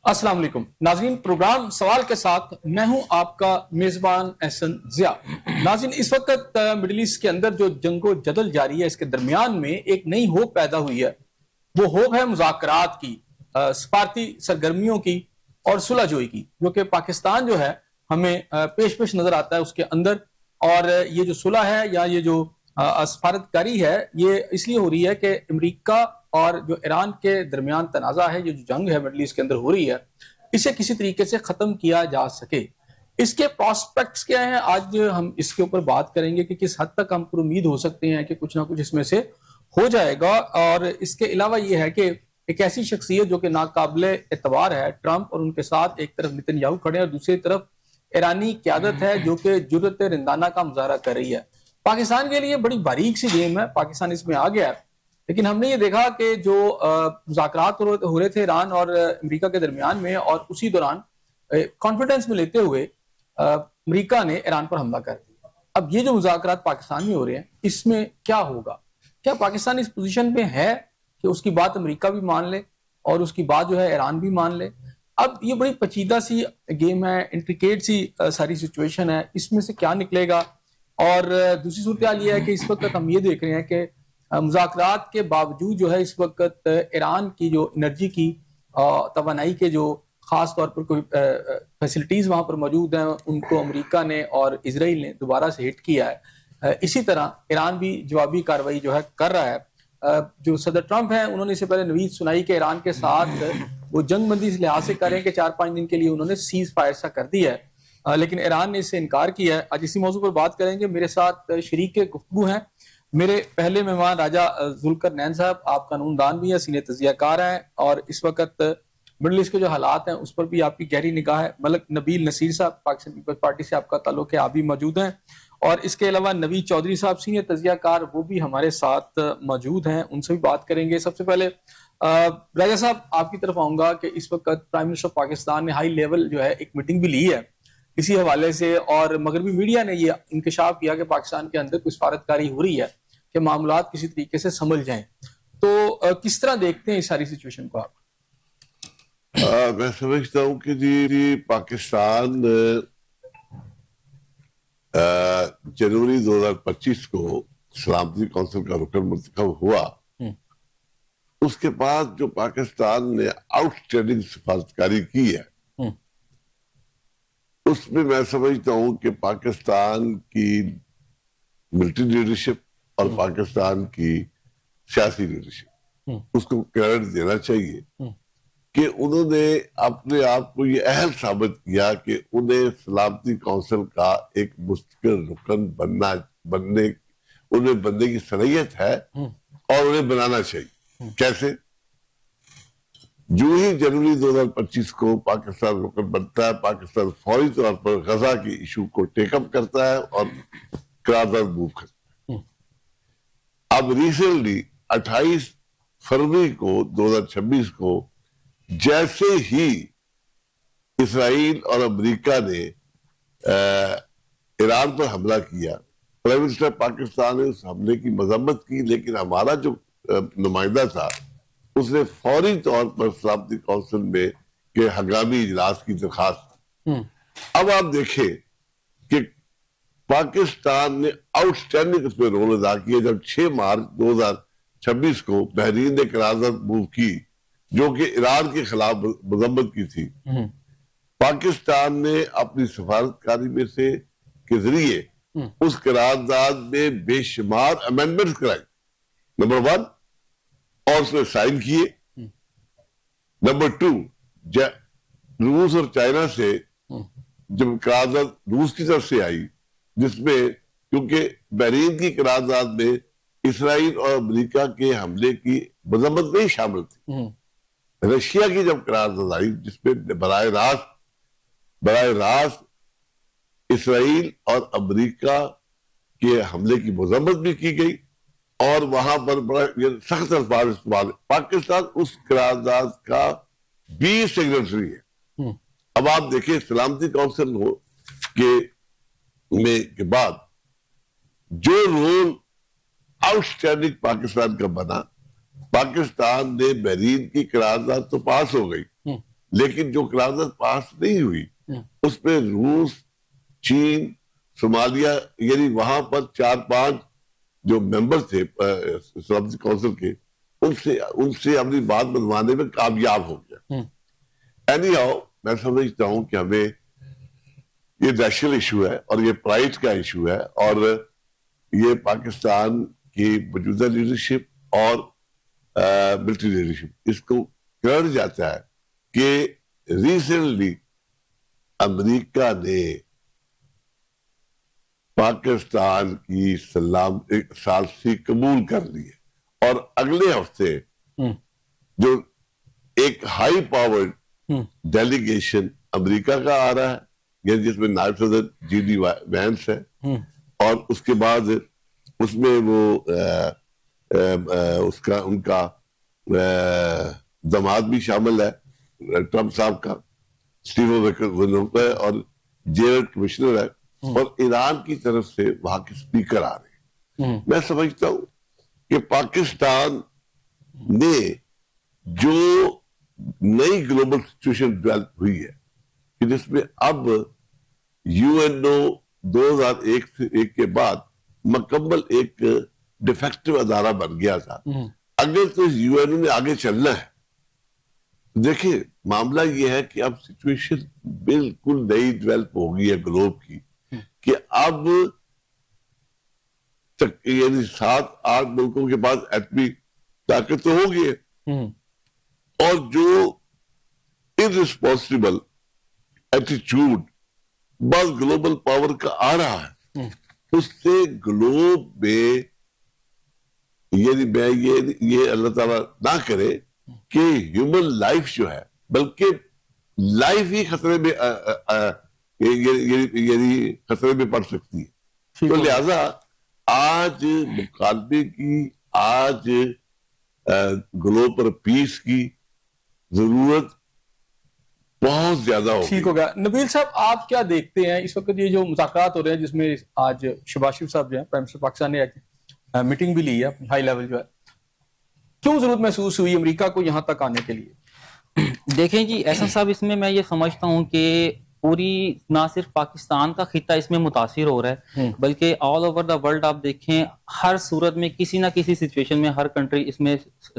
السلام علیکم ناظرین، پروگرام سوال کے ساتھ میں ہوں آپ کا میزبان احسن ضیاء۔ ناظرین، اس وقت مڈل ایسٹ کے اندر جو جنگ و جدل جاری ہے، اس کے درمیان میں ایک نئی ہوپ پیدا ہوئی ہے۔ وہ ہوپ ہے مذاکرات کی، سفارتی سرگرمیوں کی اور صلح جوئی کی، جو کہ پاکستان جو ہے ہمیں پیش نظر آتا ہے اس کے اندر۔ اور یہ جو صلح ہے یا یہ جو سفارتکاری ہے، یہ اس لیے ہو رہی ہے کہ امریکہ اور جو ایران کے درمیان تنازع ہے، یہ جو جنگ ہے مڈل ایسٹ کے اندر ہو رہی ہے، اسے کسی طریقے سے ختم کیا جا سکے۔ اس کے پراسپیکٹس کیا ہیں، آج ہم اس کے اوپر بات کریں گے کہ کس حد تک ہم پر امید ہو سکتے ہیں کہ کچھ نہ کچھ اس میں سے ہو جائے گا۔ اور اس کے علاوہ یہ ہے کہ ایک ایسی شخصیت جو کہ ناقابل اعتبار ہے، ٹرمپ، اور ان کے ساتھ ایک طرف نتن یاہو کھڑے ہیں اور دوسری طرف ایرانی قیادت ہے جو کہ جرأت رندانہ کا مظاہرہ کر رہی ہے۔ پاکستان کے لیے بڑی باریک سی گیم ہے، پاکستان اس میں آ گیا ہے، لیکن ہم نے یہ دیکھا کہ جو مذاکرات ہو رہے تھے ایران اور امریکہ کے درمیان میں، اور اسی دوران کانفیڈنس میں لیتے ہوئے امریکہ نے ایران پر حملہ کر دیا۔ اب یہ جو مذاکرات پاکستان میں ہو رہے ہیں، اس میں کیا ہوگا؟ کیا پاکستان اس پوزیشن میں ہے کہ اس کی بات امریکہ بھی مان لے اور اس کی بات جو ہے ایران بھی مان لے؟ اب یہ بڑی پیچیدہ سی گیم ہے، انٹریکیٹ سی ساری سچویشن ہے، اس میں سے کیا نکلے گا؟ اور دوسری صورتحال یہ ہے کہ اس وقت ہم یہ دیکھ رہے ہیں کہ مذاکرات کے باوجود جو ہے اس وقت ایران کی جو انرجی کی توانائی کے جو خاص طور پر کوئی فیسلٹیز وہاں پر موجود ہیں، ان کو امریکہ نے اور اسرائیل نے دوبارہ سے ہٹ کیا ہے۔ اسی طرح ایران بھی جوابی کارروائی جو ہے کر رہا ہے۔ جو صدر ٹرمپ ہیں، انہوں نے اس سے پہلے نوید سنائی کہ ایران کے ساتھ وہ جنگ بندی اس لحاظ سے کریں کہ 4-5 دن کے لیے انہوں نے سیز فائر سا کر دی ہے، لیکن ایران نے اس سے انکار کیا ہے۔ آج اسی موضوع پر بات کریں گے۔ میرے ساتھ شریک گفتگو ہیں میرے پہلے مہمان راجہ ذوالفقار نین صاحب، آپ قانون دان بھی ہیں، سینئر تجزیہ کار ہیں، اور اس وقت مڈل ایسٹ کے جو حالات ہیں اس پر بھی آپ کی گہری نگاہ ہے۔ ملک نبیل نصیر صاحب، پاکستان پیپلز پارٹی سے آپ کا تعلق ہے، آپ بھی موجود ہیں۔ اور اس کے علاوہ نوید چودھری صاحب، سینئر تجزیہ کار، وہ بھی ہمارے ساتھ موجود ہیں، ان سے بھی بات کریں گے۔ سب سے پہلے راجہ صاحب آپ کی طرف آؤں گا کہ اس وقت پرائم منسٹر پاکستان نے ہائی لیول جو ہے ایک میٹنگ بھی لی ہے اسی حوالے سے، اور مغربی میڈیا نے یہ انکشاف کیا کہ پاکستان کے اندر کوئی سفارتکاری ہو رہی ہے کہ معاملات کسی طریقے سے سمجھ جائیں۔ تو کس طرح دیکھتے ہیں اس ساری سچویشن کو آپ؟ میں سمجھتا ہوں کہ جی پاکستان جنوری 2025 کو سلامتی کونسل کا رکن منتخب ہوا۔ اس کے بعد جو پاکستان نے آؤٹ اسٹینڈنگ سفارتکاری کی ہے، اس میں میں سمجھتا ہوں کہ پاکستان کی ملٹری لیڈرشپ اور پاکستان کی سیاسی لیڈرشپ، اس کو کریڈٹ دینا چاہیے کہ انہوں نے اپنے آپ کو یہ اہل ثابت کیا کہ انہیں سلامتی کونسل کا ایک مستقل رکن بننے کی صلاحیت ہے اور انہیں بنانا چاہیے۔ کیسے؟ جو ہی جنوری 2025 کو پاکستان رکن بنتا ہے، پاکستان فوری طور پر غزہ کی ایشو کو ٹیک اپ کرتا ہے اور قرارداد موو کرتا ہے۔ اب ریسنٹلی 28 فروری کو 2026 کو جیسے ہی اسرائیل اور امریکہ نے ایران پر حملہ کیا، پرائم منسٹر پاکستان نے اس حملے کی مذمت کی، لیکن ہمارا جو نمائندہ تھا اس نے فوری طور پر سلامتی کونسل میں کے ہنگامی اجلاس کی درخواست۔ اب آپ دیکھیں کہ پاکستان نے آؤٹ اسٹینڈنگ اس میں رول ادا کیا جب 6 مارچ 2026 کو بحرین نے قرارداد موو کی جو کہ ایران کے خلاف مذمت کی تھی۔ پاکستان نے اپنی سفارتکاری میں سے کے ذریعے اس قرارداد میں بے شمار امینڈمنٹس کرائی، نمبر 1، اور اس میں سائن کیے۔ نمبر 2، روس اور چائنا سے جب قرارداد روس کی طرف سے آئی، جس میں کیونکہ بحرین کی قرارداد میں اسرائیل اور امریکہ کے حملے کی مذمت نہیں شامل تھی، رشیا کی جب قرارداد آئی جس میں براہ راست اسرائیل اور امریکہ کے حملے کی مذمت بھی کی گئی، اور وہاں پر بڑا سخت الفاظ استعمال۔ پاکستان اس قرارداد کا بھی سگنیٹری ہے۔ اب آپ دیکھیں سلامتی کونسل کے بعد جو رول آؤٹ اسٹینڈنگ پاکستان کا بنا، پاکستان نے بحرین کی قرارداد تو پاس ہو گئی، لیکن جو قرارداد پاس نہیں ہوئی اس پہ روس، چین، صومالیہ، یعنی وہاں پر 4-5 جو ممبر تھے سلامتی کونسل کے، ان سے اپنی بات منوانے میں کامیاب ہو گیا. اینی ہاؤ میں سمجھتا ہوں کہ ہمیں یہ نیشنل ایشو ہے اور یہ پرائڈ کا ایشو ہے، اور یہ پاکستان کی موجودہ لیڈرشپ اور ملٹری لیڈرشپ اس کو کہا جاتا ہے کہ ریسنٹلی امریکہ نے پاکستان کی ثالثی قبول کر لی ہے، اور اگلے ہفتے جو ایک ہائی پاورڈ ڈیلیگیشن امریکہ کا آ رہا ہے، یعنی جس میں نائب صدر جی ڈی وینس ہے، اور اس کے بعد اس میں وہ ان کا داماد بھی شامل ہے ٹرمپ صاحب کا، اسٹیون ہے، اور جیرڈ کمشنر ہے، اور ایران کی طرف سے وہاں کے اسپیکر آ رہے ہیں. میں سمجھتا ہوں کہ پاکستان نے جو نئی گلوبل سچویشن ڈیولپ ہوئی ہے کہ جس میں اب یو این او 2001 کے بعد مکمل ایک ڈیفیکٹو ادارہ بن گیا تھا، اگر تو یو این او نے آگے چلنا ہے. دیکھیں معاملہ یہ ہے کہ اب سچویشن بالکل نئی ڈیولپ ہو گئی ہے گلوب کی، کہ اب یعنی 7-8 ملکوں کے پاس ایٹمی طاقت تو ہو گئی ہے، اور جو ارسپانسبل ایٹیچیوڈ بعض گلوبل پاور کا آ رہا ہے، اس سے گلوب میں یعنی یہ اللہ تعالیٰ نہ کرے کہ ہیومن لائف جو ہے، بلکہ لائف ہی خطرے میں یعنی خطرے میں پڑ سکتی ہے. تو لہذا آج مکالمے کی، آج گلوبل پیس کی ضرورت بہت زیادہ ہوگی. ٹھیک ہو گیا. نبیل صاحب آپ کیا دیکھتے ہیں اس وقت یہ جو مذاکرات ہو رہے ہیں، جس میں آج شہباز شریف صاحب جو ہیں پرائم منسٹر پاکستان نے میٹنگ بھی لی ہے ہائی لیول جو ہے، کیوں ضرورت محسوس ہوئی امریکہ کو یہاں تک آنے کے لیے؟ دیکھیں جی احسن صاحب، اس میں میں یہ سمجھتا ہوں کہ پوری نہ صرف پاکستان کا خطہ اس میں متاثر ہو رہا ہے، بلکہ آل اوور دا ورلڈ آپ دیکھیں ہر صورت میں کسی نہ کسی سچویشن میں ہر کنٹری اس میں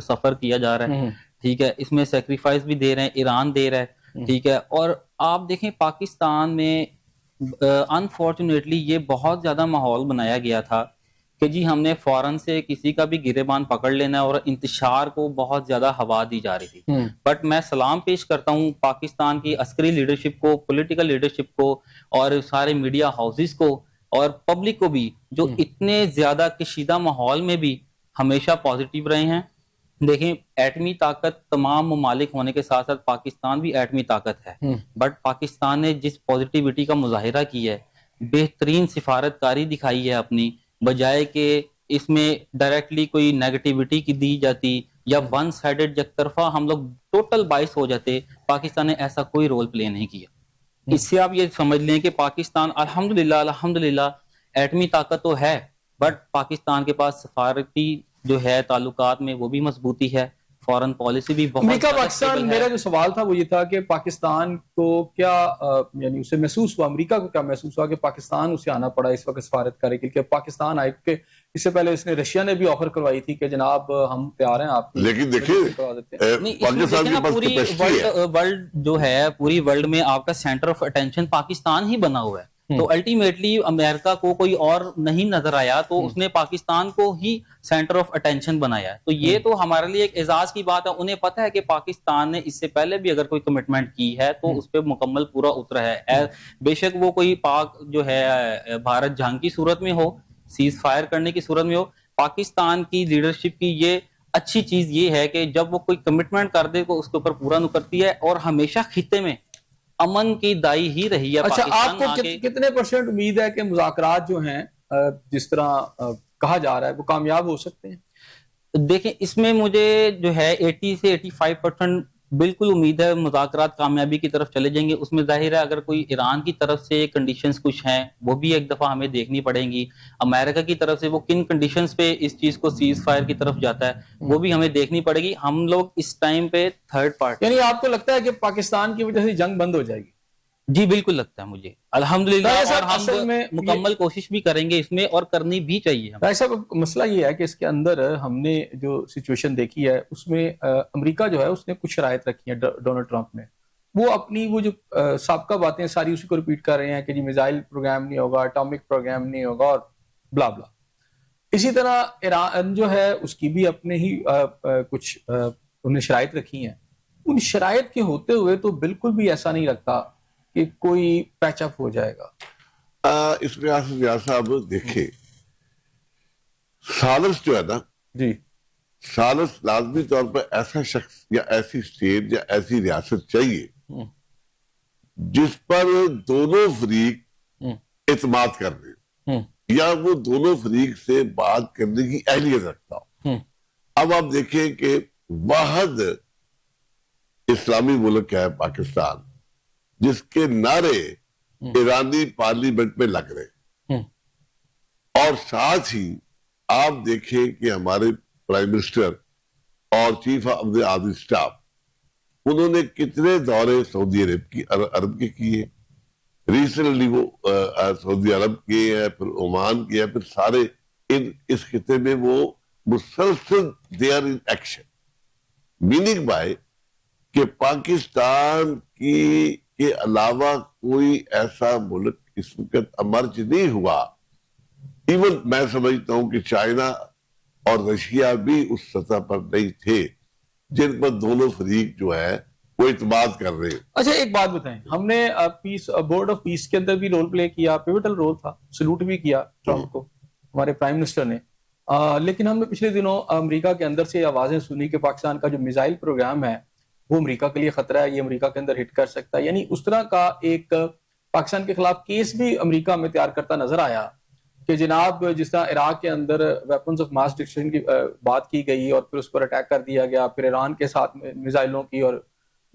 سفر کیا جا رہا ہے. ٹھیک ہے، اس میں سیکریفائس بھی دے رہے ہیں، ایران دے رہا ہے. ٹھیک ہے، اور آپ دیکھیں پاکستان میں انفارچونیٹلی یہ بہت زیادہ ماحول بنایا گیا تھا کہ جی ہم نے فوراً سے کسی کا بھی گریبان پکڑ لینا ہے، اور انتشار کو بہت زیادہ ہوا دی جا رہی تھی. بٹ میں سلام پیش کرتا ہوں پاکستان کی عسکری لیڈرشپ کو، پولیٹیکل لیڈرشپ کو، اور سارے میڈیا ہاؤسز کو اور پبلک کو بھی، جو اتنے زیادہ کشیدہ ماحول میں بھی ہمیشہ پازیٹیو رہے ہیں. دیکھیں ایٹمی طاقت تمام ممالک ہونے کے ساتھ ساتھ پاکستان بھی ایٹمی طاقت ہے، بٹ پاکستان نے جس پازیٹیوٹی کا مظاہرہ کیا ہے، بہترین سفارت کاری دکھائی ہے اپنی، بجائے کہ اس میں ڈائریکٹلی کوئی نیگیٹیوٹی کی دی جاتی یا ون سائیڈڈ یک طرفہ ہم لوگ ٹوٹل باعث ہو جاتے، پاکستان نے ایسا کوئی رول پلے نہیں کیا. اس سے آپ یہ سمجھ لیں کہ پاکستان الحمدللہ ایٹمی طاقت تو ہے، بٹ پاکستان کے پاس سفارتی جو ہے تعلقات میں وہ بھی مضبوطی ہے، فورن پالیسی بھی بہت امریکہ پاکستان. میرا جو سوال تھا وہ یہ تھا کہ پاکستان کو کیا یعنی اسے محسوس ہوا، امریکہ کو کیا محسوس ہوا کہ پاکستان اسے آنا پڑا اس وقت سفارت کرے، کیونکہ پاکستان آئے کہ اس سے پہلے اس نے رشیا نے بھی آفر کروائی تھی کہ جناب ہم تیار ہیں آپ کی، لیکن دیکھیں پوری ورلڈ جو ہے، پوری ورلڈ میں آپ کا سینٹر آف اٹینشن پاکستان ہی بنا ہوا ہے. تو الٹیمیٹلی امریکہ کو کوئی اور نہیں نظر آیا تو اس نے پاکستان کو ہی سینٹر آف اٹینشن بنایا. تو یہ تو ہمارے لیے ایک اعزاز کی بات ہے. انہیں پتہ ہے کہ پاکستان نے اس سے پہلے بھی اگر کوئی کمٹمنٹ کی ہے تو اس پہ مکمل پورا اترا ہے، بے شک وہ کوئی پاک جو ہے بھارت جنگ کی صورت میں ہو، سیز فائر کرنے کی صورت میں ہو. پاکستان کی لیڈرشپ کی یہ اچھی چیز یہ ہے کہ جب وہ کوئی کمٹمنٹ کر دے تو اس کے اوپر پورا اترتی ہے، اور ہمیشہ خطے میں امن کی دائی ہی رہی ہے. اچھا آپ کو کتنے % امید ہے کہ مذاکرات جو ہیں جس طرح کہا جا رہا ہے وہ کامیاب ہو سکتے ہیں؟ دیکھیں اس میں مجھے جو ہے 80 سے 85% بالکل امید ہے مذاکرات کامیابی کی طرف چلے جائیں گے. اس میں ظاہر ہے اگر کوئی ایران کی طرف سے کنڈیشنز کچھ ہیں وہ بھی ایک دفعہ ہمیں دیکھنی پڑیں گی. امریکہ کی طرف سے وہ کن کنڈیشنز پہ اس چیز کو سیز فائر کی طرف جاتا ہے وہ بھی ہمیں دیکھنی پڑے گی. ہم لوگ اس ٹائم پہ تھرڈ پارٹی. یعنی آپ کو لگتا ہے کہ پاکستان کی وجہ سے جنگ بند ہو جائے گی؟ جی بالکل لگتا ہے مجھے الحمدللہ, اور اصل ہم میں مکمل کوشش بھی کریں گے اس میں اور کرنی بھی چاہیے. بھائی صاحب مسئلہ یہ ہے کہ اس کے اندر ہم نے جو سچویشن دیکھی ہے اس میں امریکہ جو ہے اس نے کچھ شرائط رکھی ہیں ڈونلڈ ٹرمپ نے. وہ اپنی وہ جو سابقہ باتیں ساری اسی کو ریپیٹ کر رہے ہیں کہ جی میزائل پروگرام نہیں ہوگا, اٹامک پروگرام نہیں ہوگا اور بلا بلا. اسی طرح ایران جو ہے اس کی بھی اپنے ہی کچھ انہوں نے شرائط رکھی ہیں. ان شرائط کے ہوتے ہوئے تو بالکل بھی ایسا نہیں لگتا کہ کوئی پیچ اپ ہو جائے گا. اس میں ریاض صاحب دیکھیں, سالس جو ہے نا جی, سالس لازمی طور پر ایسا شخص یا ایسی اسٹیٹ یا ایسی ریاست چاہیے جس پر دونوں فریق اعتماد کر لیں یا وہ دونوں فریق سے بات کرنے کی اہلیت رکھتا ہو. اب آپ دیکھیں کہ واحد اسلامی ملک ہے پاکستان جس کے نعرے ایرانی پارلیمنٹ میں لگ رہے, اور ساتھ ہی آپ دیکھیں کہ ہمارے پرائم منسٹر اور chief of the army staff انہوں نے کتنے دورے سعودی عرب کے کیے. ریسنٹلی وہ سعودی عرب کیے ہیں, پھر عمان کیے ہیں, پھر سارے اس خطے میں وہ مسلسل they are in action. Meaning by کہ پاکستان کے علاوہ کوئی ایسا ملک اس وقت امرج نہیں ہوا. ایون میں سمجھتا ہوں کہ چائنا اور رشیا بھی اس سطح پر نہیں تھے جن پر دونوں فریق جو ہے وہ اعتماد کر رہے ہیں. اچھا ایک بات بتائیں, ہم نے پیس بورڈ آف پیس کے اندر بھی رول پلے کیا, پیوٹل رول تھا, سلوٹ بھی کیا ٹرمپ کو ہمارے پرائم منسٹر نے, لیکن ہم نے پچھلے دنوں امریکہ کے اندر سے آوازیں سنی کہ پاکستان کا جو میزائل پروگرام ہے وہ امریکہ کے لیے خطرہ ہے, یہ امریکہ کے اندر ہٹ کر سکتا ہے. یعنی اس طرح کا ایک پاکستان کے خلاف کیس بھی امریکہ میں تیار کرتا نظر آیا کہ جناب جس طرح عراق کے اندر ویپنز آف ماس ڈسٹرکشن کی بات کی گئی اور پھر اس پر اٹیک کر دیا گیا, پھر ایران کے ساتھ میزائلوں کی اور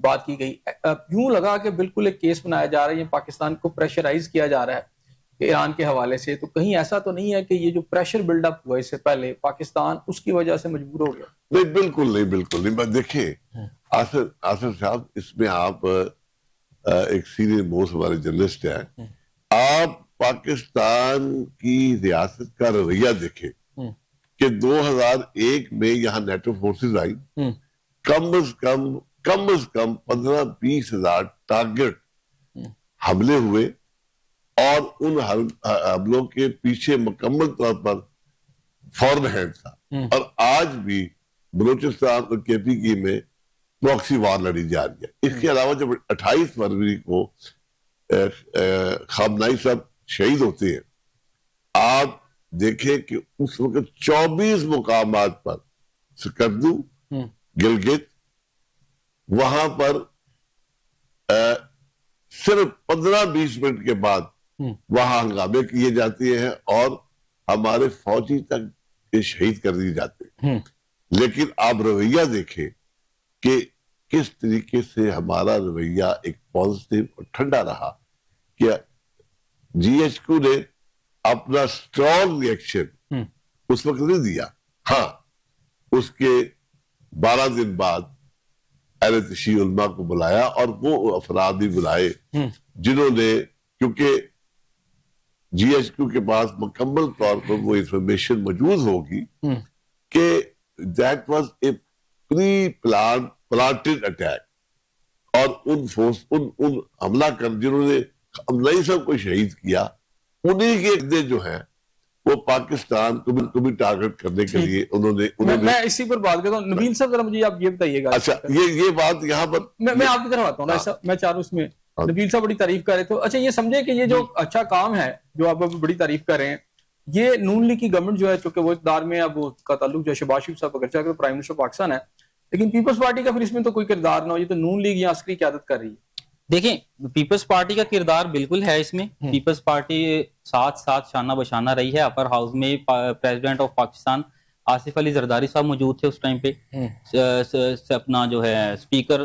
بات کی گئی, یوں لگا کہ بالکل ایک کیس بنایا جا رہا ہے, یہ پاکستان کو پریشرائز کیا جا رہا ہے کہ ایران کے حوالے سے. تو کہیں ایسا تو نہیں ہے کہ یہ جو پریشر بلڈ اپ ہوا اس سے پہلے پاکستان اس کی وجہ سے مجبور ہو گیا؟ نہیں بالکل نہیں, بالکل نہیں. دیکھیں آصر صاحب, اس میں آپ ایک سینئر موسٹ ہمارے جرنلسٹ ہیں, آپ پاکستان کی ریاست کا رویہ دیکھیں کہ 2001 میں یہاں نیٹو فورسز آئی, کم از کم 15-20 ہزار ٹارگٹ حملے ہوئے, اور ان حملوں کے پیچھے مکمل طور پر فورن ہینڈ تھا. اور آج بھی بلوچستان اور کے پی کی میں پراکسی وار لڑی جا رہی ہے. اس کے علاوہ جب 28 فروری کو خامنائی صاحب شہید ہوتے ہیں, آپ دیکھیں کہ اس وقت 24 مقامات پر سکردو, گلگت, وہاں پر صرف 15-20 منٹ کے بعد وہاں ہنگامے کیے جاتے ہیں اور ہمارے فوجی تک شہید کر دیے جاتے ہیں. لیکن آپ رویہ دیکھیں کہ کس طریقے سے ہمارا رویہ ایک پازیٹیو اور ٹھنڈا رہا کہ جی ایچ کیو نے اپنا اسٹرانگ ریئیکشن اس وقت نہیں دیا. ہاں, اس کے 12 دن بعد اہل تشیع علماء کو بلایا, اور وہ افراد بھی بلائے جنہوں نے, کیونکہ جی ایچ کیو کے پاس مکمل طور پر وہ انفارمیشن موجود ہوگی کہ that was a pre planted attack, اور ان حملہ کر جنہوں نے حملہ سب کو شہید کیا, انہی کے عہدے جو ہیں وہ پاکستان کو بھی ٹارگٹ کرنے کے لیے انہوں نے میں اسی پر بات کرتا ہوں. نبیل صاحب ذرا مجھے آپ یہ بتائیے گا. اچھا یہ بات یہاں پر میں آپ کی طرف آتا ہوں, میں چاہ رہا ہوں اس میں نبیل صاحب بڑی تعریف کر رہے تھے. اچھا یہ سمجھے کہ یہ جو اچھا کام ہے جو آپ بڑی تعریف کر رہے ہیں, یہ نون لیگ کی گورنمنٹ جو ہے, چونکہ وہ اقتدار میں اب اس کا تعلق جو ہے شہباز شریف صاحب اگرچہ پرائم منسٹر پاکستان ہے, لیکن پیپلز پارٹی کا پھر اس میں تو کوئی کردار نہ ہو, یہ تو نون لیگ یا عسکری قیادت کر رہی ہے. دیکھیں پیپلز پارٹی کا کردار بالکل ہے اس میں. پیپلز پارٹی ساتھ شانہ بشانہ رہی ہے. اپر ہاؤس میں پریزیڈنٹ آف پاکستان آصف علی زرداری صاحب موجود تھے اس ٹائم پہ, اپنا جو ہے اسپیکر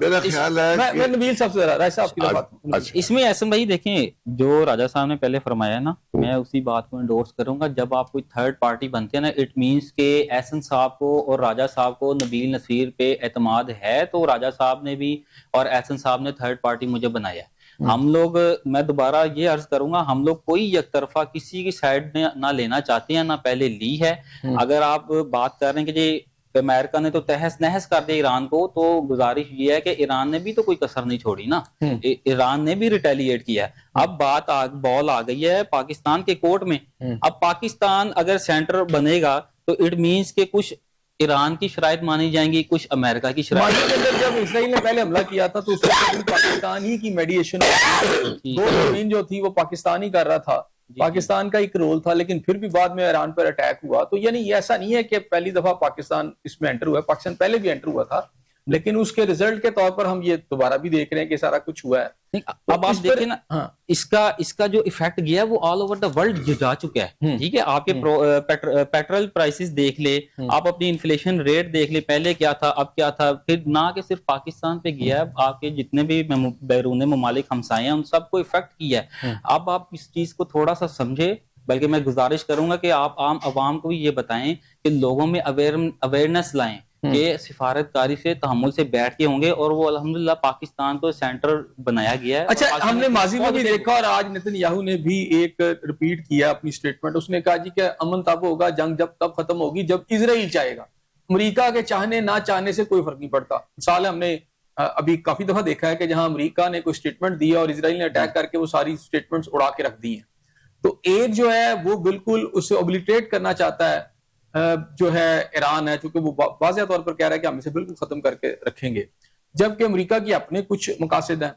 میرا خیال ہے میں نبیل صاحب سے رائے صاحب کی بات اس میں احسن بھائی دیکھیں جو راجہ صاحب نے پہلے فرمایا نا میں اسی بات کو انڈورس کروں گا. جب آپ کوئی تھرڈ پارٹی بنتے ہیں نا اٹ مینس کہ احسن صاحب کو اور راجہ صاحب کو نبیل نصیر پہ اعتماد ہے تو راجہ صاحب نے بھی اور احسن صاحب نے تھرڈ پارٹی مجھے بنایا. ہم لوگ میں دوبارہ یہ عرض کروں گا ہم لوگ کوئی یک طرفہ کسی کی سائڈ نہ لینا چاہتے ہیں نہ پہلے لی ہے. اگر آپ بات کر رہے ہیں کہ جی امریکہ نے تو تہس نہس کر دیا ایران کو تو گزارش یہ ہے کہ ایران نے بھی تو کوئی کسر نہیں چھوڑی نا. ایران نے بھی ریٹیلیٹ کیا. اب بال آ گئی ہے پاکستان کے کورٹ میں. اب پاکستان اگر سینٹر بنے گا تو اٹ مینس کہ کچھ ایران کی شرائط مانی جائیں گی کچھ امریکہ کی شرائط. جب اسرائیل نے پہلے حملہ کیا تھا تو اس وقت پاکستان ہی کی میڈیشن دو زمین جو تھی وہ پاکستان ہی کر رہا تھا. پاکستان کا ایک رول تھا لیکن پھر بھی بعد میں ایران پر اٹیک ہوا. تو یعنی یہ ایسا نہیں ہے کہ پہلی دفعہ پاکستان اس میں انٹر ہوا ہے. پاکستان پہلے بھی انٹر ہوا تھا لیکن اس کے ریزلٹ کے طور پر ہم یہ دوبارہ بھی دیکھ رہے ہیں کہ سارا کچھ ہوا ہے. اب آپ دیکھیں نا اس کا جو ایفیکٹ گیا ہے وہ آل اوور دا ورلڈ جا چکا ہے. ٹھیک ہے آپ کے پیٹرول پرائسز دیکھ لے آپ اپنی انفلیشن ریٹ دیکھ لے پہلے کیا تھا اب کیا تھا. پھر نہ کہ صرف پاکستان پہ گیا ہے آپ کے جتنے بھی بیرون ممالک ہمسائے ہیں ان سب کو افیکٹ کیا ہے. اب آپ اس چیز کو تھوڑا سا سمجھے بلکہ میں گزارش کروں گا کہ آپ عام عوام کو بھی یہ بتائیں کہ لوگوں میں اویئرنیس لائیں کہ سفارتکاری سے تحمل سے بیٹھ کے ہوں گے اور وہ الحمدللہ پاکستان کو سینٹر بنایا گیا ہے. اچھا ہم نے ماضی میں بھی دیکھا اور آج نتن یاہو نے بھی ایک ریپیٹ کیا اپنی سٹیٹمنٹ. اس نے کہا جی کہ امن تب ہوگا جنگ جب تب ختم ہوگی جب اسرائیل چاہے گا. امریکہ کے چاہنے نہ چاہنے سے کوئی فرق نہیں پڑتا. مثال ہم نے ابھی کافی دفعہ دیکھا ہے کہ جہاں امریکہ نے کوئی سٹیٹمنٹ دیا اور اسرائیل نے اٹیک کر کے وہ ساری سٹیٹمنٹس اڑا کے رکھ دی ہیں. تو ایک جو ہے وہ بالکل اسے اوبلیٹریٹ کرنا چاہتا ہے جو ہے ایران ہے چونکہ وہ واضح طور پر کہہ رہا ہے کہ ہم اسے بالکل ختم کر کے رکھیں گے جبکہ امریکہ کی اپنے کچھ مقاصد ہیں.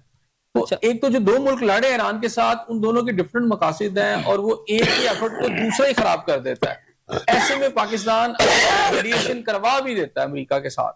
تو ایک تو جو دو ملک لڑے ایران کے ساتھ ان دونوں کے ڈفرنٹ مقاصد ہیں اور وہ ایک ہی ایفرٹ کو دوسرا ہی خراب کر دیتا ہے. ایسے میں پاکستان میڈیشن کروا بھی دیتا ہے امریکہ کے ساتھ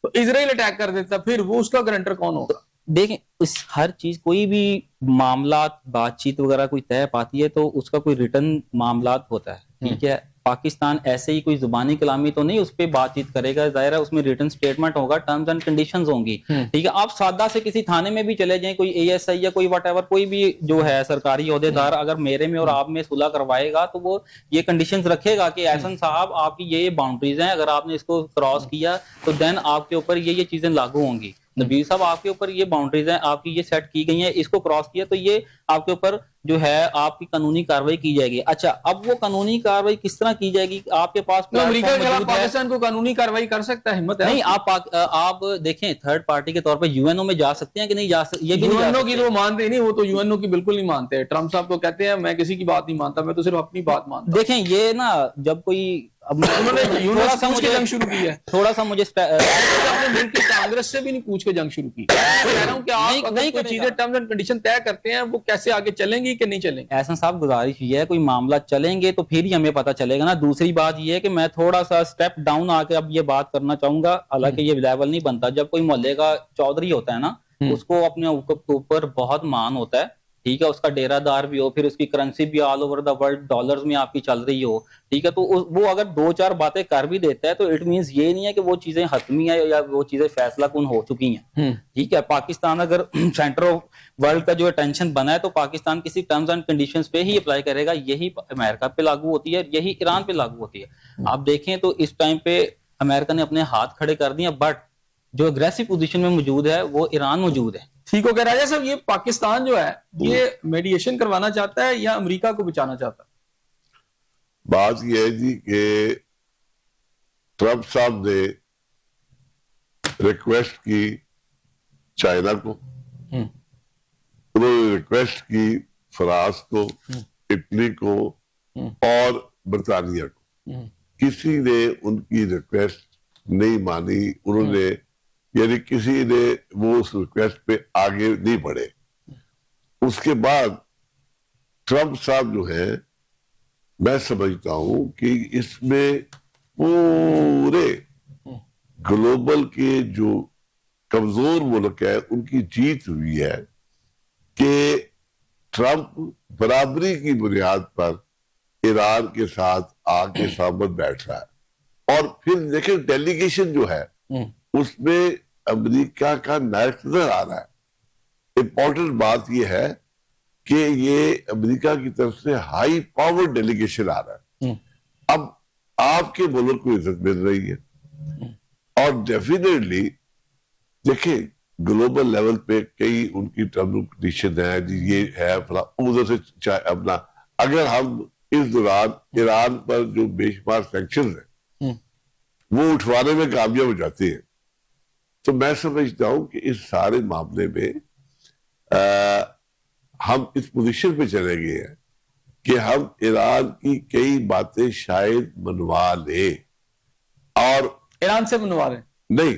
تو اسرائیل اٹیک کر دیتا ہے پھر وہ اس کا گارنٹر کون ہوگا. دیکھیں اس ہر چیز کوئی بھی معاملات بات چیت وغیرہ کوئی طے پاتی ہے تو اس کا کوئی ریٹرن معاملات ہوتا ہے. ٹھیک ہے پاکستان ایسے ہی کوئی زبانی کلامی تو نہیں اس پہ بات چیت کرے گا. ظاہر ہے اس میں ریٹن سٹیٹمنٹ ہوگا ٹرمز اینڈ کنڈیشنز ہوں گی. ٹھیک ہے آپ سادہ سے کسی تھانے میں بھی چلے جائیں کوئی اے ایس آئی یا کوئی واٹ ایور کوئی بھی جو ہے سرکاری عہدیدار اگر میرے میں اور آپ میں صلح کروائے گا تو وہ یہ کنڈیشنز رکھے گا کہ احسن صاحب آپ کی یہ باؤنڈریز ہیں اگر آپ نے اس کو کراس کیا تو دین آپ کے اوپر یہ چیزیں لاگو ہوں گی. نبیل صاحب آپ کے اوپر یہ باؤنڈریز ہیں آپ کی یہ سیٹ کی گئی ہیں اس کو کراس کیا تو یہ آپ کے اوپر جو ہے آپ کی قانونی کاروائی کی جائے گی. اچھا اب وہ قانونی کاروائی کس طرح کی جائے گی آپ کے پاس امریکہ کے خلاف پاکستان کو قانونی کاروائی کر سکتا ہے ہمت ہے نہیں. آپ دیکھیں تھرڈ پارٹی کے طور پر یو این او میں جا سکتے ہیں کہ نہیں جا سکتے. یہ بھی یو این او کی تو وہ مانتے نہیں وہ تو یو این او کی بالکل نہیں مانتے. ٹرمپ صاحب تو کہتے ہیں میں کسی کی بات نہیں مانتا میں تو صرف اپنی بات مانتا. دیکھیں یہ نا جب کوئی انہوں نے تھوڑا سا مجھے جنگ شروع کی ہے تھوڑا سا مجھے اپنے ملک کی کانگریس سے بھی نہیں پوچھ کے جنگ شروع کی. کہہ رہا ہوں کہ آپ اگر کوئی چیزیں ٹرمز اینڈ کنڈیشن طے کرتے ہیں وہ کیسے آگے چلیں گی کہ نہیں چلیں گی. احسن صاحب گزارش یہ ہے کوئی معاملہ چلیں گے تو پھر ہی ہمیں پتہ چلے گا نا. دوسری بات یہ ہے کہ میں تھوڑا سا سٹیپ ڈاؤن آ کے اب یہ بات کرنا چاہوں گا حالانکہ یہ لیول نہیں بنتا. جب کوئی محلے کا چودھری ہوتا ہے نا اس کو اپنے اوپر بہت مان ہوتا ہے. ٹھیک ہے اس کا ڈیرہ دار بھی ہو پھر اس کی کرنسی بھی all over the world dollars میں آپ کی چل رہی ہو. ٹھیک ہے تو وہ اگر دو چار باتیں کر بھی دیتا ہے تو اٹ مینس یہ نہیں ہے کہ وہ چیزیں حتمی ہیں یا وہ چیزیں فیصلہ کن ہو چکی ہیں. ٹھیک ہے پاکستان اگر سینٹر آف ورلڈ کا جو اٹینشن بنا ہے تو پاکستان کسی ٹرمز اینڈ کنڈیشنز پہ ہی اپلائی کرے گا. یہی امریکہ پہ لاگو ہوتی ہے یہی ایران پہ لاگو ہوتی ہے. آپ دیکھیں تو اس ٹائم پہ امریکہ نے اپنے ہاتھ کھڑے کر دیے بٹ جو اگریسو پوزیشن میں موجود ہے وہ ایران موجود ہے. ٹھیک ہو گیا راجہ صاحب یہ پاکستان جو ہے یہ میڈیشن کروانا چاہتا ہے یا امریکہ کو بچانا چاہتا ہے. بات یہ ہے جی کہ ٹرمپ صاحب نے ریکویسٹ کی چائنا کو انہوں نے ریکویسٹ کی فرانس کو اٹلی کو اور برطانیہ کو. کسی نے ان کی ریکویسٹ نہیں مانی. انہوں نے یعنی کسی نے وہ اس ریکویسٹ پہ آگے نہیں بڑھے. اس کے بعد ٹرمپ صاحب جو ہے میں سمجھتا ہوں کہ اس میں پورے گلوبل کے جو کمزور ملک ہے ان کی جیت ہوئی ہے کہ ٹرمپ برابری کی بنیاد پر ایران کے ساتھ آ کے سامنے بیٹھ رہا ہے. اور پھر دیکھیں ڈیلیگیشن جو ہے اس میں امریکہ کا نائٹ نظر آ رہا ہے. امپورٹنٹ بات یہ ہے کہ یہ امریکہ کی طرف سے ہائی پاور ڈیلیگیشن آ رہا ہے. اب آپ کے ملک کو عزت مل رہی ہے اور ڈیفینیٹلی دیکھیں گلوبل لیول پہ کئی ان کی ٹرم اینڈ کنڈیشن ہے یہ ہے ادھر سے اپنا اگر ہم اس دوران ایران پر جو بے شمار سینکشنز ہیں وہ اٹھوانے میں کامیاب ہو جاتے ہیں تو میں سمجھتا ہوں کہ اس سارے معاملے میں ہم اس پوزیشن پہ چلے گئے ہیں کہ ہم ایران کی کئی باتیں شاید منوا لیں اور ایران سے منوا رہے ہیں نہیں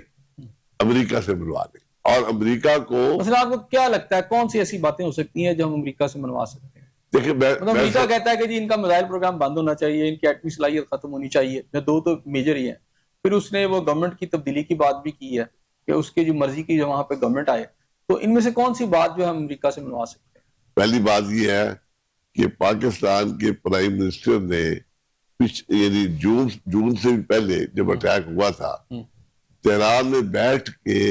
امریکہ سے منوا لیں اور امریکہ کو مثلا آپ کو کیا لگتا ہے کون سی ایسی باتیں ہو سکتی ہیں جو ہم امریکہ سے منوا سکتے ہیں؟ دیکھیں امریکہ کہتا ہے کہ جی ان کا میزائل پروگرام بند ہونا چاہیے, ان کی ایٹمی صلاحیت ختم ہونی چاہیے, دو تو میجر ہی ہیں. پھر اس نے وہ گورنمنٹ کی تبدیلی کی بات بھی کی ہے کہ اس کی جو مرضی کی جو وہاں پہ گورنمنٹ آئے, تو ان میں سے کون سی بات جو ہم امریکہ سے منوا سکتے ہیں؟ پہلی بات یہ ہے کہ پاکستان کے پرائم منسٹر نے یعنی جون سے بھی پہلے جب اٹیک ہوا تھا تہران میں بیٹھ کے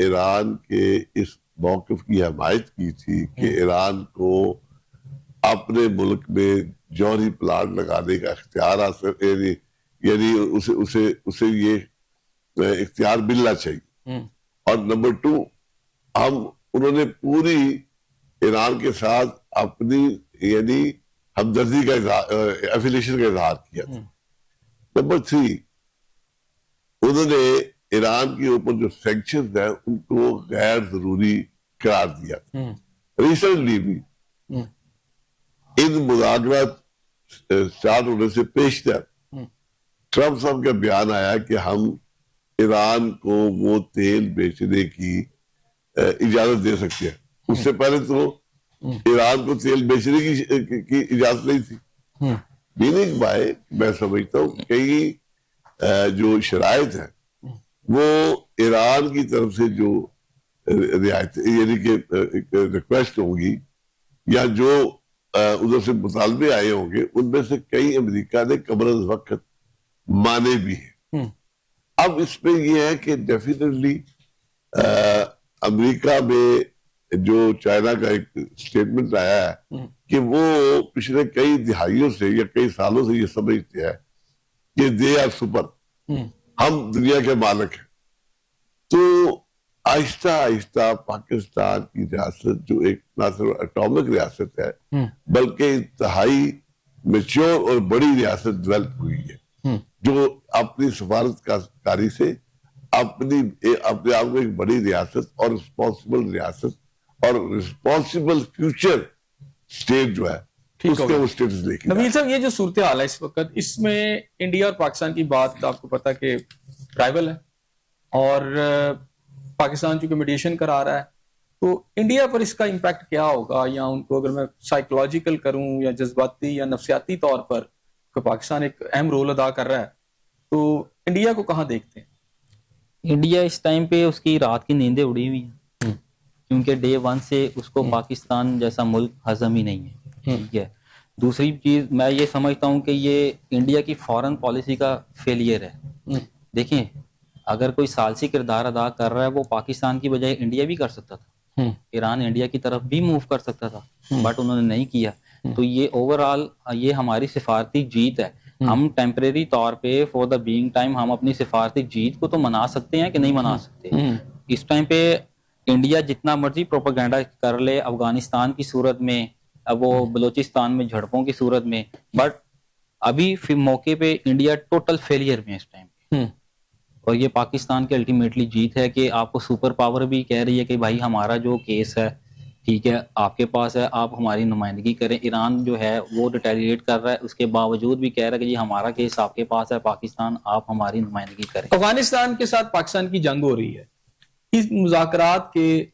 ایران کے اس موقف کی حمایت کی تھی کہ ایران کو اپنے ملک میں جوہری پلانٹ لگانے کا اختیار حاصل یعنی اسے یہ اختیار ملنا چاہیے. اور نمبر 2 انہوں نے پوری ایران کے ساتھ اپنی یعنی ہمدردی کا ایفیلیشن کا اظہار کیا تھا. نمبر 3 انہوں نے ایران کے اوپر جو سینکشنز ہیں ان کو غیر ضروری قرار دیا تھا. ریسنٹلی بھی ان مذاکرات سٹارٹ ہونے سے پیشتر ٹرمپ صاحب کا بیان آیا کہ ہم ایران کو وہ تیل بیچنے کی اجازت دے سکتے ہیں. اس سے پہلے تو ایران کو تیل بیچنے کی اجازت نہیں تھی. میننگ بائی میں سمجھتا ہوں کئی جو شرائط ہیں وہ ایران کی طرف سے جو رعایت یعنی کہ ریکویسٹ ہوگی یا جو ادھر سے مطالبے آئے ہوں گے ان میں سے کئی امریکہ نے قبل از وقت مانے بھی ہیں. اب اس میں یہ ہے کہ ڈیفینیٹلی امریکہ میں جو چائنا کا ایک سٹیٹمنٹ آیا ہے کہ وہ پچھلے کئی دہائیوں سے یا کئی سالوں سے یہ سمجھتے ہیں کہ دے آر سپر, ہم دنیا کے مالک ہیں. تو آہستہ آہستہ پاکستان کی ریاست جو ایک نہ صرف اٹامک ریاست ہے بلکہ انتہائی میچور اور بڑی ریاست ڈیولپ ہوئی ہے جو اپنی سفارت کاری سے اپنے آپ کو ایک بڑی ریاست اور رسپانسبل ریاست اور رسپانسبل فیوچر اسٹیٹ جو ہے اس کے وہ اسٹیٹس لے کے نبیل صاحب یہ جو صورتحال ہے اس وقت اس میں انڈیا اور پاکستان کی بات آپ کو پتا کہ رائیول ہے اور پاکستان چونکہ میڈیشن کرا رہا ہے تو انڈیا پر اس کا امپیکٹ کیا ہوگا, یا ان کو اگر میں سائیکولوجیکل کروں یا جذباتی یا نفسیاتی طور پر کہ پاکستان ایک اہم رول ادا کر رہا ہے تو انڈیا کو کہاں دیکھتے ہیں؟ انڈیا اس ٹائم پہ اس کی رات کی نیندیں اڑی ہوئی ہیں کیونکہ ڈے 1 سے اس کو پاکستان جیسا ملک ہضم ہی نہیں ہے. ٹھیک ہے. دوسری چیز میں یہ سمجھتا ہوں کہ یہ انڈیا کی فارن پالیسی کا فیلئر ہے. دیکھیں اگر کوئی ثالثی کردار ادا کر رہا ہے وہ پاکستان کی بجائے انڈیا بھی کر سکتا تھا, ایران انڈیا کی طرف بھی موو کر سکتا تھا بٹ انہوں نے نہیں کیا. تو یہ اوور آل یہ ہماری سفارتی جیت ہے. ہم ٹیمپریری طور پہ فور دا بینگ ٹائم ہم اپنی سفارتی جیت کو تو منا سکتے ہیں کہ نہیں منا سکتے. اس ٹائم پہ انڈیا جتنا مرضی پروپیگنڈا کر لے افغانستان کی صورت میں, اب وہ بلوچستان میں جھڑپوں کی صورت میں, بٹ ابھی موقع پہ انڈیا ٹوٹل فیلئر میں اس ٹائم پہ. اور یہ پاکستان کی الٹیمیٹلی جیت ہے کہ آپ کو سپر پاور بھی کہہ رہی ہے کہ بھائی ہمارا جو کیس ہے ٹھیک ہے آپ کے پاس ہے, آپ ہماری نمائندگی کریں. ایران جو ہے وہ ریٹیلیٹ کر رہا ہے, اس کے باوجود بھی کہہ رہا ہے کہ جی ہمارا کیس آپ کے پاس ہے, پاکستان آپ ہماری نمائندگی کریں. افغانستان کے ساتھ پاکستان کی جنگ ہو رہی ہے, اس مذاکرات کے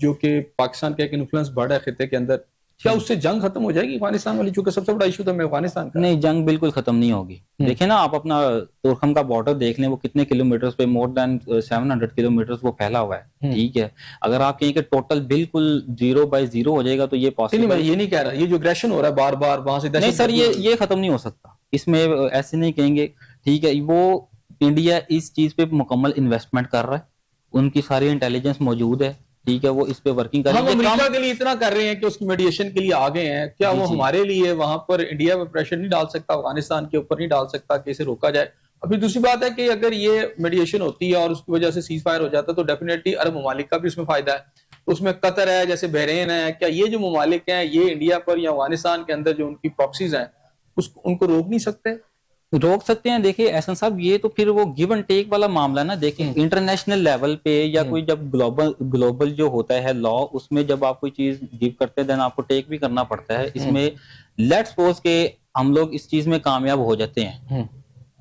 جو کہ پاکستان کا ایک انفلوئنس بڑا ہے خطے کے اندر, کیا اس سے جنگ ختم ہو جائے گی افغانستان والی, چونکہ سب سے بڑا ایشو تو میں افغانستان کا. نہیں, جنگ بالکل ختم نہیں ہوگی. دیکھیں نا آپ اپنا تورخم کا بارڈر دیکھ لیں, وہ کتنے کلومیٹرز پہ, مور دین 700 کلومیٹرز وہ پھیلا ہوا ہے. ٹھیک ہے, اگر آپ کہیں کہ ٹوٹل بالکل 0/0 ہو جائے گا تو یہ پاسبل نہیں. میں یہ نہیں کہہ رہا, یہ جو اگریشن ہو رہا ہے بار بار وہاں سے, نہیں سر یہ ختم نہیں ہو سکتا, اس میں ایسے نہیں کہیں گے. ٹھیک ہے, وہ انڈیا اس چیز پہ مکمل انویسٹمنٹ کر رہا ہے. ان کی ساری انٹیلیجنس موجود ہے, ٹھیک ہے, وہ اس پہ ورکنگ کر ہم رہی ہے. امریکہ کے لیے اتنا کر رہے ہیں کہ اس کی میڈیشن کے لیے آگے ہیں, کیا وہ ہمارے لیے وہاں پر انڈیا پہ پریشر نہیں ڈال سکتا, افغانستان کے اوپر نہیں ڈال سکتا کہ اسے روکا جائے؟ ابھی دوسری بات ہے کہ اگر یہ میڈیشن ہوتی ہے اور اس کی وجہ سے سیز فائر ہو جاتا ہے تو ڈیفینیٹلی عرب ممالک کا بھی اس میں فائدہ ہے, اس میں قطر ہے, جیسے بحرین ہے, کیا یہ جو ممالک ہیں یہ انڈیا پر یا افغانستان کے اندر جو ان کی پراکسیز ہیں ان کو روک نہیں سکتے؟ روک سکتے ہیں. دیکھیں احسن صاحب, یہ تو پھر وہ گیو اینڈ ٹیک والا معاملہ نا. دیکھیں انٹرنیشنل لیول پہ یا کوئی جب گلوبل جو ہوتا ہے لا, اس میں جب آپ کوئی چیز گیو کرتے ہیں دین آپ کو ٹیک بھی کرنا پڑتا ہے. اس میں لیٹ سپوز کہ ہم لوگ اس چیز میں کامیاب ہو جاتے ہیں,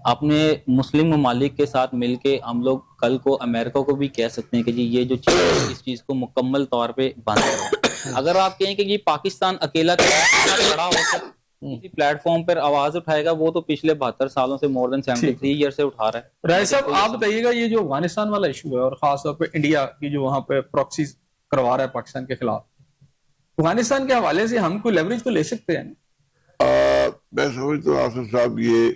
اپنے مسلم ممالک کے ساتھ مل کے ہم لوگ کل کو امریکہ کو بھی کہہ سکتے ہیں کہ جی یہ جو چیز ہے اس چیز کو مکمل طور پہ بند کرو. اگر آپ کہیں کہ یہ پاکستان اکیلا کھڑا ہو کر کسی پلیٹ فارم پر آواز اٹھائے گا, وہ تو پچھلے 72 سالوں سے مور دین 73 ایئر سے اٹھا رہا ہے. رائے صاحب آپ بتائیے گا, یہ جو افغانستان والا ایشو ہے اور خاص طور پہ انڈیا کی جو وہاں پہ پراکسیز کروا رہا ہے پاکستان کے خلاف, افغانستان کے حوالے سے ہم کوئی لیوریج تو لے سکتے ہیں؟ میں سمجھتا ہوں آصف صاحب یہ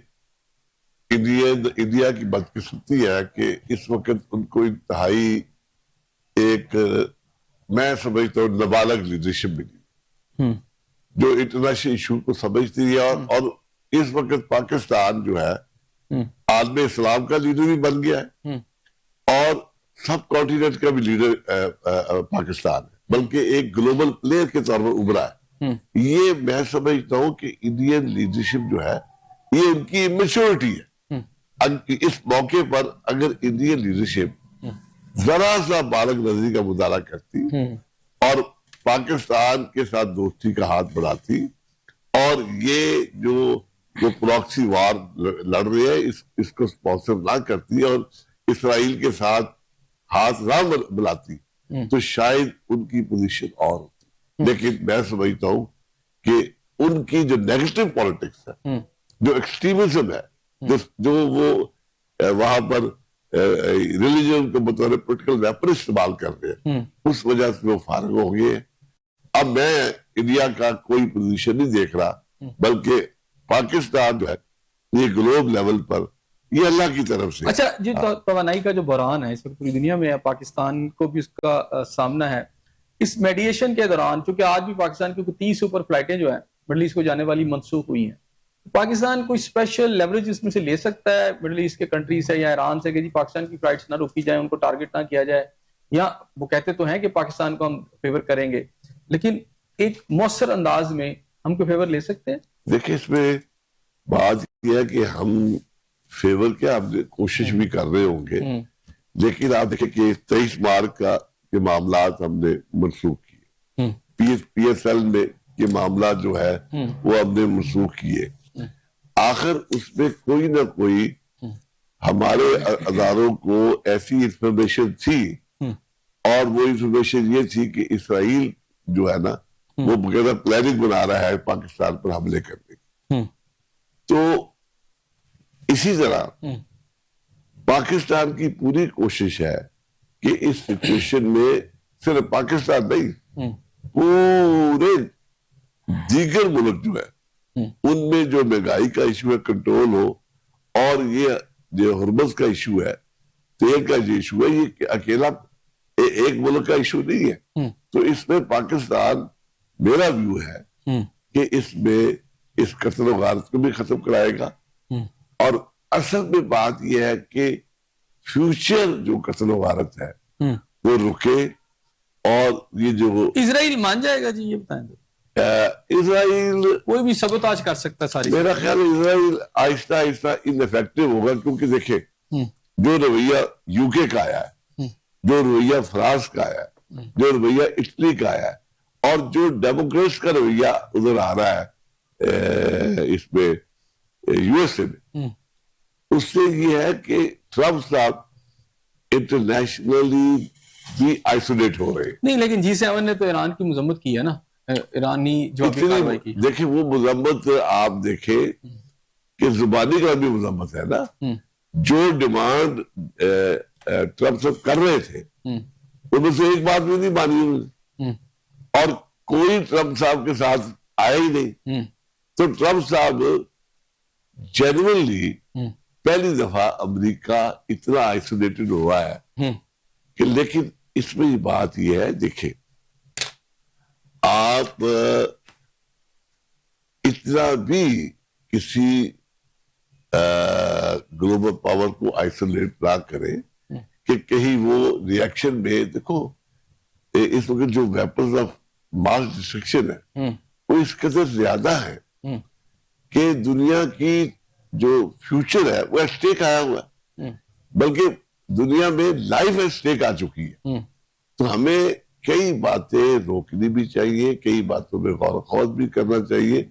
انڈیا کی بدقسمتی ہے کہ اس وقت ان کو انتہائی ایک میں سمجھتا ہوں نابالغ لیڈرشپ ملی جو انٹرنیشنل ایشو کو سمجھتی ہے, اور اس وقت پاکستان جو ہے عالم اسلام کا لیڈر بھی بن گیا ہے اور سب کانٹیننٹ کا بھی لیڈر پاکستان ہے, بلکہ ایک گلوبل پلیئر کے طور پر ابھرا ہے. یہ میں سمجھتا ہوں کہ انڈین لیڈرشپ جو ہے یہ ان کی میچورٹی ہے. اس موقع پر اگر انڈین لیڈرشپ ذرا سا بالغ نظری کا مطالعہ کرتی اور پاکستان کے ساتھ دوستی کا ہاتھ بڑھاتی, اور یہ جو پراکسی وار لڑ رہے ہیں اس کو سپانسر نہ کرتی اور اسرائیل کے ساتھ ہاتھ نہ ملاتی, تو شاید ان کی پوزیشن اور ہوتی. لیکن میں سمجھتا ہوں کہ ان کی جو نیگیٹو پالیٹکس ہے, جو ایکسٹریمزم ہے, جو وہ وہاں پر ریلیجن کو بطور پولیٹیکل ویپن استعمال کر رہے ہیں, اس وجہ سے وہ فارغ ہو گئے. اب میں انڈیا کا کوئی پوزیشن نہیں دیکھ رہا, بلکہ پاکستان جو ہے یہ گلوب لیول پر یہ اللہ کی طرف سے. اچھا جی, توانائی کا جو بحران ہے اس وقت پوری دنیا میں ہے, پاکستان کو بھی اس کا سامنا ہے. اس میڈیشن کے دوران چونکہ آج بھی پاکستان کی 30 اوپر فلائٹیں جو ہیں مڈل ایسٹ کو جانے والی منسوخ ہوئی ہیں, پاکستان کوئی اسپیشل لیوریج اس میں سے لے سکتا ہے مڈل ایسٹ کے کنٹری سے یا ایران سے کہ جی پاکستان کی فلائٹس نہ روکی جائیں, ان کو ٹارگٹ نہ کیا جائے, یا وہ کہتے تو ہیں کہ پاکستان کو ہم فیور کریں گے, لیکن ایک مؤثر انداز میں ہم کو فیور لے سکتے ہیں؟ دیکھیں اس میں بات یہ ہے کہ ہم فیور کیا ہم کوشش بھی کر رہے ہوں گے, لیکن آپ دیکھیں کہ 23 مارچ کے معاملات ہم نے منسوخ کیے, پی ایس ایل میں یہ معاملات جو ہے وہ ہم نے منسوخ کیے. آخر اس میں کوئی نہ کوئی ہمارے اداروں کو ایسی انفارمیشن تھی, اور وہ انفارمیشن یہ تھی کہ اسرائیل جو ہے نا وہ بغیر پلاننگ بنا رہا ہے پاکستان پر حملے کرنے کی. تو اسی طرح پاکستان کی پوری کوشش ہے کہ اس سچویشن میں صرف پاکستان نہیں پورے دیگر ملک جو ہے ان میں جو مہنگائی کا ایشو ہے کنٹرول ہو, اور یہ جو ہرمز کا ایشو ہے, تیل کا جو ایشو ہے, یہ اکیلا ایک ملک کا ایشو نہیں ہے. تو اس میں پاکستان میرا ویو ہے کہ اس میں اس قتل و غارت کو بھی ختم کرائے گا, اور اصل میں بات یہ ہے کہ فیوچر جو قتل و غارت ہے وہ رکے, اور یہ جو اسرائیل مان جائے گا جی, یہ بتائیں تو. اسرائیل کوئی بھی سبوتاج کر سکتا ہے ساری, میرا خیال ہے اسرائیل آہستہ آہستہ انفیکٹو ہوگا, کیونکہ دیکھیں جو رویہ یو کے کا آیا ہے, جو رویہ فرانس کا آیا ہے, جو رویہ اٹلی کا آیا ہے, اور جو ڈیموکریٹس کا رویہ ادھر آ رہا ہے اس میں یو ایس اے میں, اس سے یہ ہے کہ ٹرمپ صاحب انٹرنیشنلی بھی آئسولیٹ ہو رہے ہیں. نہیں لیکن G7 نے تو ایران کی مذمت کی ہے نا, ایرانی جوابی کارروائی کی. دیکھیں وہ مذمت آپ دیکھیں کہ زبانی کا بھی مذمت ہے نا, جو ڈیمانڈ ٹرمپ صاحب کر رہے تھے ان میں سے ایک بات بھی نہیں مانی انہوں نے, اور کوئی ٹرمپ صاحب کے ساتھ آیا ہی نہیں. تو ٹرمپ صاحب جینوئنلی پہلی دفعہ امریکہ اتنا آئسولیٹڈ ہوا ہے کہ لیکن اس میں یہ بات یہ ہے، دیکھیں آپ اتنا بھی کسی گلوبل پاور کو آئسولیٹ نہ کریں کہ کہیں وہ ریئیکشن میں، دیکھو اس وقت جو ویپنز آف ماس ڈسٹرکشن ہے وہ اس قدر زیادہ ہے کہ دنیا کی جو فیوچر ہے وہ ایٹ اسٹیک آیا ہوا ہے، بلکہ دنیا میں لائف ایٹ اسٹیک آ چکی ہے. تو ہمیں کئی باتیں روکنی بھی چاہیے، کئی باتوں میں غور و خوض بھی کرنا چاہیے،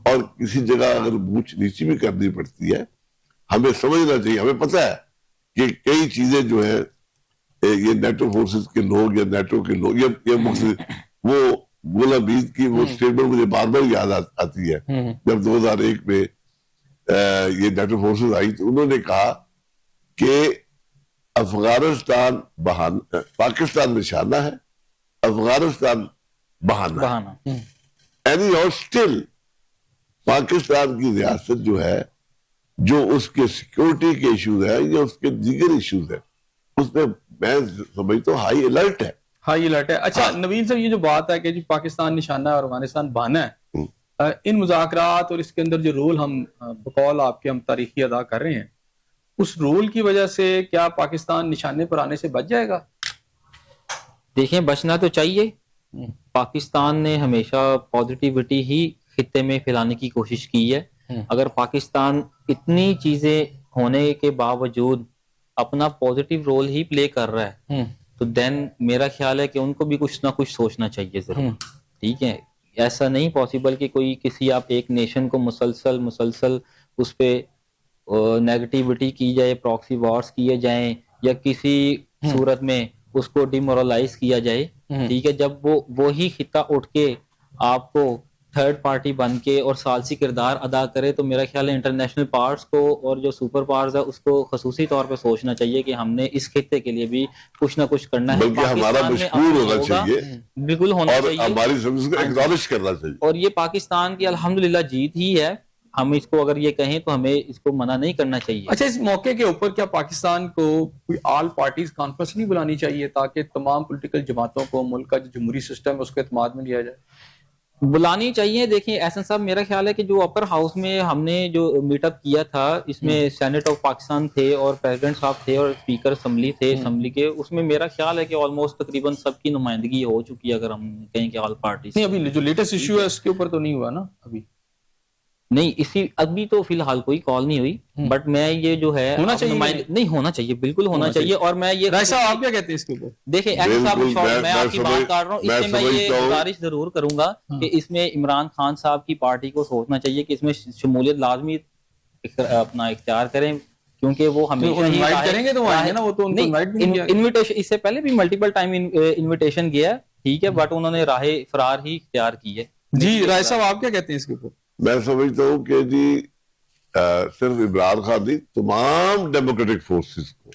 اور کسی جگہ اگر اونچ نیچی بھی کرنی پڑتی ہے ہمیں سمجھنا چاہیے. ہمیں پتہ ہے کہ کئی چیزیں جو ہیں یہ نیٹو فورسز کے لوگ یا نیٹو کے لوگ وہ گلاب عید کی وہ اسٹیٹمنٹ مجھے بار بار یاد آتی ہے. جب 2001 میں یہ نیٹو فورسز آئی تو انہوں نے کہا کہ افغانستان بہانہ، پاکستان نشانہ ہے، افغانستان بہانہ. اینی اور اسٹل پاکستان کی ریاست جو ہے، جو اس کے سیکورٹی کے ایشوز ہیں یا اس کے دیگر ایشوز ہیں، اس میں میں سمجھتا ہوں ہائی الرٹ ہے. ہائی الرٹ ہے. اچھا نوین صاحب، یہ جو بات ہے کہ جی پاکستان نشانہ ہے اور افغانستان بہانہ ہے، ان مذاکرات اور اس کے اندر جو رول ہم بقول آپ کے ہم تاریخی ادا کر رہے ہیں، اس رول کی وجہ سے کیا پاکستان نشانے پر آنے سے بچ جائے گا؟ دیکھیں بچنا تو چاہیے. پاکستان نے ہمیشہ پازیٹیوٹی ہی خطے میں پھیلانے کی کوشش کی ہے. اگر پاکستان اتنی چیزیں ہونے کے باوجود اپنا پازیٹیو رول ہی پلے کر رہا ہے تو دین میرا خیال ہے کہ ان کو بھی کچھ نہ کچھ سوچنا چاہیے ضرور. ٹھیک ہے، ایسا نہیں پاسبل کہ کوئی کسی آپ ایک نیشن کو مسلسل اس پہ نیگیٹیوٹی کی جائے، پراکسی وارز کیے جائیں یا کسی صورت میں اس کو ڈیمورلائز کیا جائے. ٹھیک ہے، جب وہی خطہ اٹھ کے آپ کو تھرڈ پارٹی بن کے اور ثالثی کردار ادا کرے تو میرا خیال ہے انٹرنیشنل پاورز کو اور جو سپر پاورز ہے اس کو خصوصی طور پہ سوچنا چاہیے کہ ہم نے اس خطے کے لیے بھی کچھ نہ کچھ کرنا ہے. بلکہ ہمارا مشکور ہونا چاہیے، بالکل ہونا اور چاہیے، ہماری سروس کو ایکنالج کرنا چاہیے. اور یہ پاکستان کی الحمدللہ جیت ہی ہے. ہم اس کو اگر یہ کہیں تو ہمیں اس کو منع نہیں کرنا چاہیے. اچھا، اس موقع کے اوپر کیا پاکستان کو کوئی آل پارٹیز کانفرنس نہیں بلانی چاہیے تاکہ تمام پولیٹیکل جماعتوں کو ملک کا جو جمہوری سسٹم ہے اس کے اعتماد میں لیا جائے؟ بلانی چاہیے. دیکھیں احسن صاحب، میرا خیال ہے کہ جو اپر ہاؤس میں ہم نے جو میٹ اپ کیا تھا، اس میں سینٹ آف پاکستان تھے اور پریزیڈنٹ صاحب تھے اور اسپیکر اسمبلی تھے اسمبلی کے، اس میں میرا خیال ہے کہ آلموسٹ تقریباً سب کی نمائندگی ہو چکی ہے. اگر ہم کہیں کہ آل پارٹیز نہیں، ابھی جو لیٹسٹ ایشو ہے اس کے اوپر تو نہیں ہوا نا ابھی؟ نہیں، اسی ابھی تو فی الحال کوئی کال نہیں ہوئی، بٹ میں یہ جو ہے ہونا چاہیے نہیں ہونا چاہیے، بالکل ہونا چاہیے. اور میں یہ رائے صاحب آپ کیا کہتے ہیں اس کے اوپر؟ دیکھیں ایسا صاحب، میں آپ کی بات کر رہا ہوں، اس میں یہ گزارش ضرور کروں گا کہ اس میں عمران خان صاحب کی پارٹی کو سوچنا چاہیے کہ اس میں شمولیت لازمی اپنا اختیار کریں، کیونکہ وہ ہمیشہ ہی کریں گے تو آئیں گے نا. وہ تو انویٹیشن اس سے پہلے بھی ملٹیپل ٹائم انویٹیشن گیا، ٹھیک ہے، بٹ انہوں نے راہ فرار ہی اختیار کی ہے. جی رائے صاحب آپ کیا کہتے ہیں اس کے اوپر؟ میں سمجھتا ہوں کہ جی صرف عمران خان نہیں، تمام ڈیموکریٹک فورسز کو،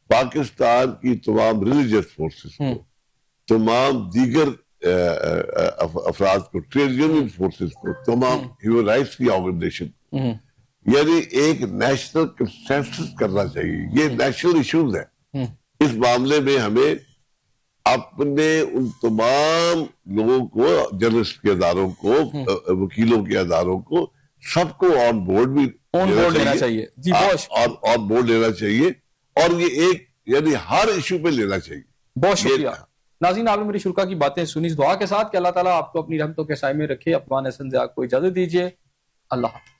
پاکستان کی تمام ریلیجیس فورسز کو، تمام دیگر افراد کو، ٹریڈ یونین فورسز کو، تمام ہیومن رائٹس کی آرگنائزیشن کو، یعنی ایک نیشنل کنسنسس کرنا چاہیے. یہ نیشنل ایشوز ہیں. اس معاملے میں ہمیں اپنے ان تمام لوگوں کو، جرنلسٹ کے اداروں کو، وکیلوں کے اداروں کو، سب کو آن بورڈ بھی لینا چاہیے. جی آن بورڈ لینا چاہیے، اور یہ ایک یعنی ہر ایشو پہ لینا چاہیے. بہت شکریہ ناظرین، آپ نے میری شرکا کی باتیں سنی. اس دعا کے ساتھ کہ اللہ تعالیٰ آپ کو اپنی رحمتوں کے سائے میں رکھے. افغان احسن ضیاء کو اجازت دیجیے. اللہ حافظ.